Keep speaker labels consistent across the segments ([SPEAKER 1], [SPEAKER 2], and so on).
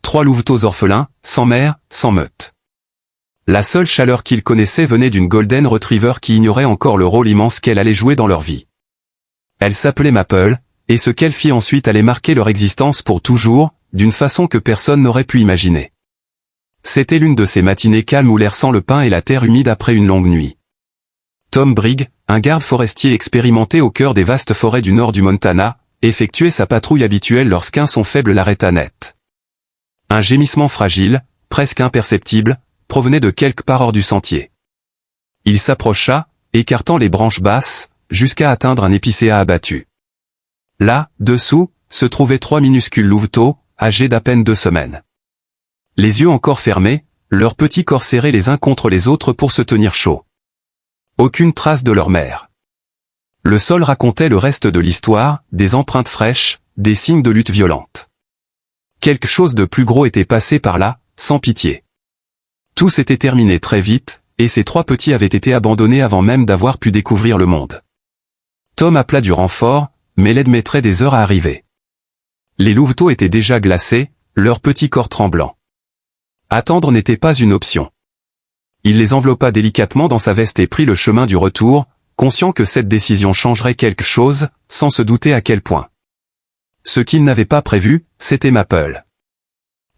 [SPEAKER 1] 3 louveteaux orphelins, sans mère, sans meute. La seule chaleur qu'ils connaissaient venait d'une Golden Retriever qui ignorait encore le rôle immense qu'elle allait jouer dans leur vie. Elle s'appelait Maple, et ce qu'elle fit ensuite allait marquer leur existence pour toujours, d'une façon que personne n'aurait pu imaginer. C'était l'une de ces matinées calmes où l'air sent le pin et la terre humide après une longue nuit. Tom Brigg, un garde forestier expérimenté au cœur des vastes forêts du nord du Montana, effectuait sa patrouille habituelle lorsqu'un son faible l'arrêta net. Un gémissement fragile, presque imperceptible, provenait de quelque part hors du sentier. Il s'approcha, écartant les branches basses, jusqu'à atteindre un épicéa abattu. Là, dessous, se trouvaient 3 minuscules louveteaux, âgés d'à peine 2 semaines. Les yeux encore fermés, leurs petits corps serrés les uns contre les autres pour se tenir chaud. Aucune trace de leur mère. Le sol racontait le reste de l'histoire, des empreintes fraîches, des signes de lutte violente. Quelque chose de plus gros était passé par là, sans pitié. Tout s'était terminé très vite, et ces 3 petits avaient été abandonnés avant même d'avoir pu découvrir le monde. Tom appela du renfort, mais l'aide mettrait des heures à arriver. Les louveteaux étaient déjà glacés, leurs petits corps tremblants. Attendre n'était pas une option. Il les enveloppa délicatement dans sa veste et prit le chemin du retour, conscient que cette décision changerait quelque chose, sans se douter à quel point. Ce qu'il n'avait pas prévu, c'était Maple.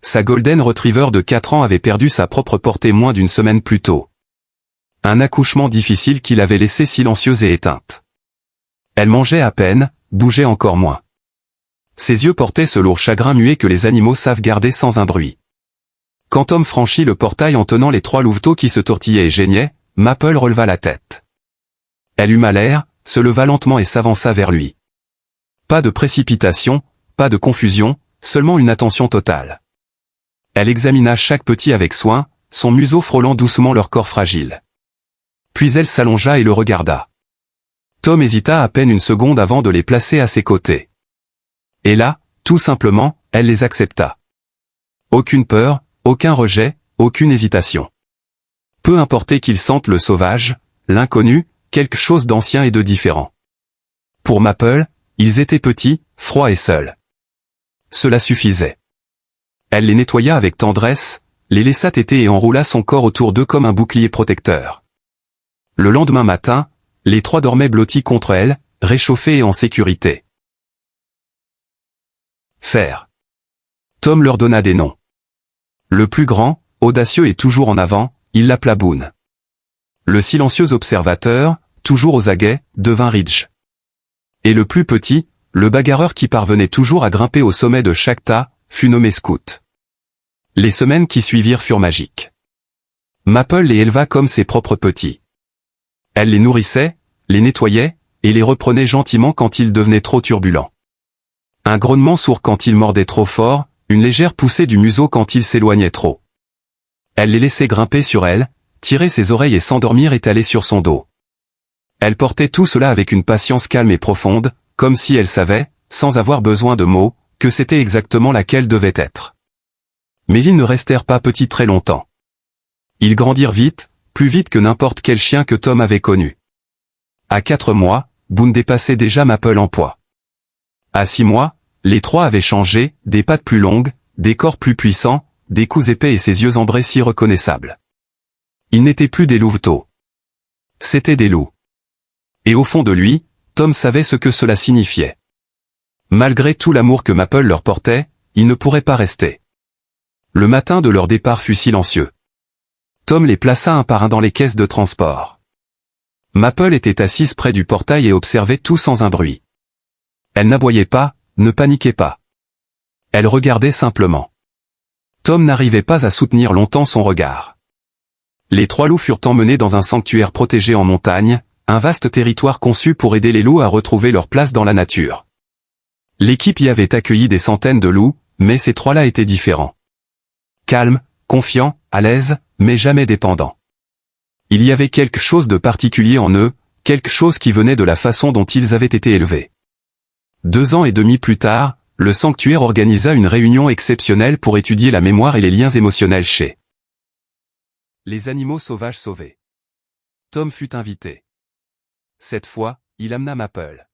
[SPEAKER 1] Sa Golden Retriever de 4 ans avait perdu sa propre portée moins d'une semaine plus tôt. Un accouchement difficile qui l'avait laissée silencieuse et éteinte. Elle mangeait à peine, bougeait encore moins. Ses yeux portaient ce lourd chagrin muet que les animaux savent garder sans un bruit. Quand Tom franchit le portail en tenant les 3 louveteaux qui se tortillaient et geignaient, Maple releva la tête. Elle huma l'air, se leva lentement et s'avança vers lui. Pas de précipitation, pas de confusion, seulement une attention totale. Elle examina chaque petit avec soin, son museau frôlant doucement leur corps fragile. Puis elle s'allongea et le regarda. Tom hésita à peine une seconde avant de les placer à ses côtés. Et là, tout simplement, elle les accepta. Aucune peur, aucun rejet, aucune hésitation. Peu importait qu'ils sentent le sauvage, l'inconnu, quelque chose d'ancien et de différent. Pour Maple, ils étaient petits, froids et seuls. Cela suffisait. Elle les nettoya avec tendresse, les laissa téter et enroula son corps autour d'eux comme un bouclier protecteur. Le lendemain matin, les 3 dormaient blottis contre elle, réchauffés et en sécurité. Faire. Tom leur donna des noms. Le plus grand, audacieux et toujours en avant, il l'appela Boone. Le silencieux observateur, toujours aux aguets, devint Ridge. Et le plus petit, le bagarreur qui parvenait toujours à grimper au sommet de chaque tas, fut nommé Scout. Les semaines qui suivirent furent magiques. Maple les éleva comme ses propres petits. Elle les nourrissait, les nettoyait, et les reprenait gentiment quand ils devenaient trop turbulents. Un grognement sourd quand ils mordaient trop fort, une légère poussée du museau quand ils s'éloignaient trop. Elle les laissait grimper sur elle, tirer ses oreilles et s'endormir étalées sur son dos. Elle portait tout cela avec une patience calme et profonde, comme si elle savait, sans avoir besoin de mots, que c'était exactement laquelle devait être. Mais ils ne restèrent pas petits très longtemps. Ils grandirent vite, plus vite que n'importe quel chien que Tom avait connu. À 4 mois, Boone dépassait déjà Maple en poids. À 6 mois, les 3 avaient changé, des pattes plus longues, des corps plus puissants, des coups épais et ses yeux ambrés si reconnaissables. Ils n'étaient plus des louveteaux. C'étaient des loups. Et au fond de lui, Tom savait ce que cela signifiait. Malgré tout l'amour que Maple leur portait, ils ne pourraient pas rester. Le matin de leur départ fut silencieux. Tom les plaça un par un dans les caisses de transport. Maple était assise près du portail et observait tout sans un bruit. Elle n'aboyait pas, ne paniquait pas. Elle regardait simplement. Tom n'arrivait pas à soutenir longtemps son regard. Les 3 loups furent emmenés dans un sanctuaire protégé en montagne, un vaste territoire conçu pour aider les loups à retrouver leur place dans la nature. L'équipe y avait accueilli des centaines de loups, mais ces 3-là étaient différents. Calmes, confiants, à l'aise, mais jamais dépendants. Il y avait quelque chose de particulier en eux, quelque chose qui venait de la façon dont ils avaient été élevés. 2 ans et demi plus tard, le sanctuaire organisa une réunion exceptionnelle pour étudier la mémoire et les liens émotionnels chez les animaux sauvages sauvés. Tom fut invité. Cette fois, il amena Maple.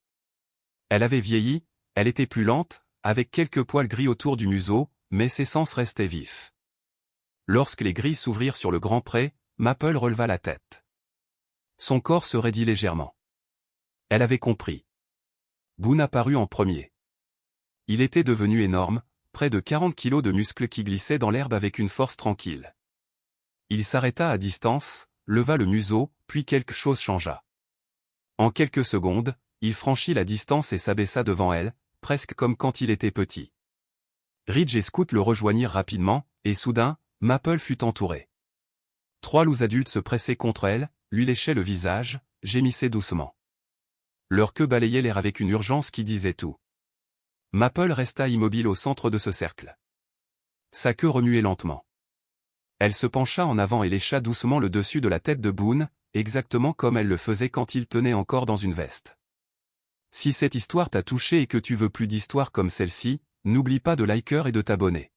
[SPEAKER 1] Elle avait vieilli, elle était plus lente, avec quelques poils gris autour du museau, mais ses sens restaient vifs. Lorsque les grilles s'ouvrirent sur le grand pré, Maple releva la tête. Son corps se raidit légèrement. Elle avait compris. Boone apparut en premier. Il était devenu énorme, près de 40 kilos de muscles qui glissaient dans l'herbe avec une force tranquille. Il s'arrêta à distance, leva le museau, puis quelque chose changea. En quelques secondes, il franchit la distance et s'abaissa devant elle, presque comme quand il était petit. Ridge et Scout le rejoignirent rapidement, et soudain, Maple fut entourée. 3 loups adultes se pressaient contre elle, lui léchaient le visage, gémissaient doucement. Leur queue balayait l'air avec une urgence qui disait tout. Maple resta immobile au centre de ce cercle. Sa queue remuait lentement. Elle se pencha en avant et lécha doucement le dessus de la tête de Boone, exactement comme elle le faisait quand il tenait encore dans une veste. Si cette histoire t'a touché et que tu veux plus d'histoires comme celle-ci, n'oublie pas de liker et de t'abonner.